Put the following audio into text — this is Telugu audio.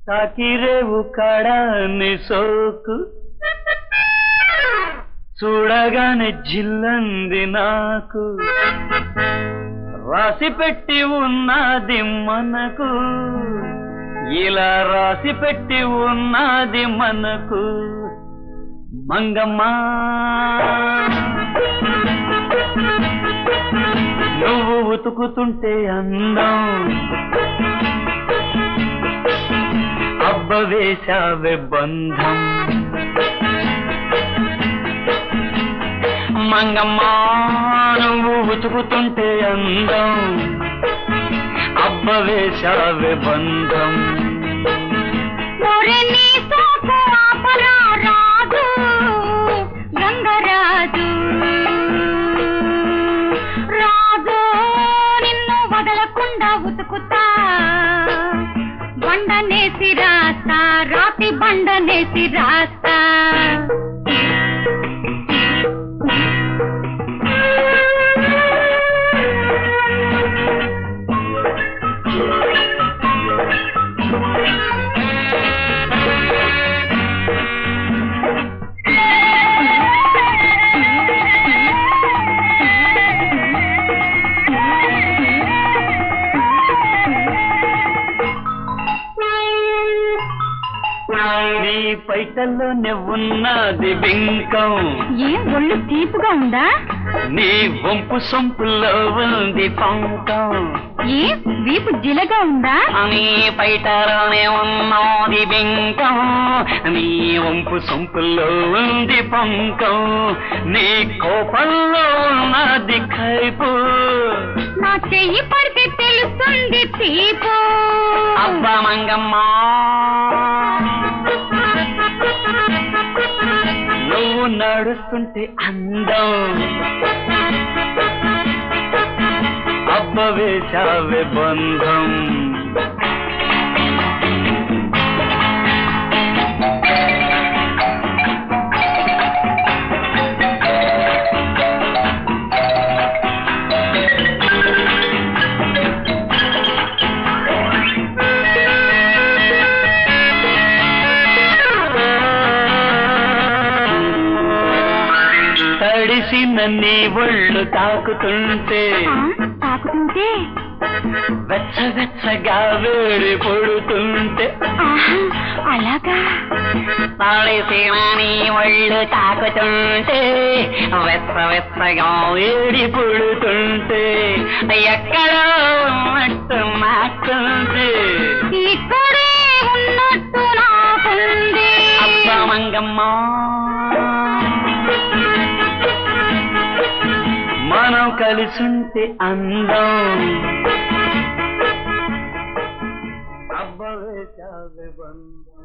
తాకిరేవు కడాన్ని సోకు చూడగానే జిల్లంది నాకు రాసి పెట్టి ఉన్నది మనకు ఇలా రాసి పెట్టి ఉన్నది మనకు మంగమ్మా నువ్వు ఉతుకుతుంటే అందం అబ్బ వేశావే బంధం మంగమ్మా నువ్వు ఉతుకుతుంటే అందం అబ్బ వేశావే బంధం గంగరాజు రాజు నిన్ను వదలకుండా ఉతుకుతా బండనేసి రాస్తా రాతి బండనేసి రాస్తా నీ పైటల్లోనే ఉన్నది బింకం ఏం ఒళ్ళు తీపుగా ఉందా నీ వంపు సొంపుల్లో ఉంది పంకం ఏ వీపు జిలగా ఉందా నీ పైటలోనే ఉన్నది బింకం నీ వంపు సొంపుల్లో ఉంది పంకం నీ కోపంలో ఉన్నది కైపు నా చెయ్యి పడితే తెలుస్తుంది తీపు అబ్బా మంగమ్మా నువ్వు నడుస్తుంటే అందం అబ్బ వేశావే బంధం తడిసిన నీ ఒళ్ళు తాకుతుంటే వెచ్చగా వేడి పడుతుంటే అలాగా తడిసిన నీ ఒళ్ళు తాకుతుంటే వెచ్చగా వేడి పడుతుంటే ఎక్కడో ఉన్నట్టు నాకుంటే ఇక్కడే ఉన్నట్టు నాకుంది అబ్బ మంగమ్మా మనం కలిసుంటే అందం అబ్బ వేశావే బంధం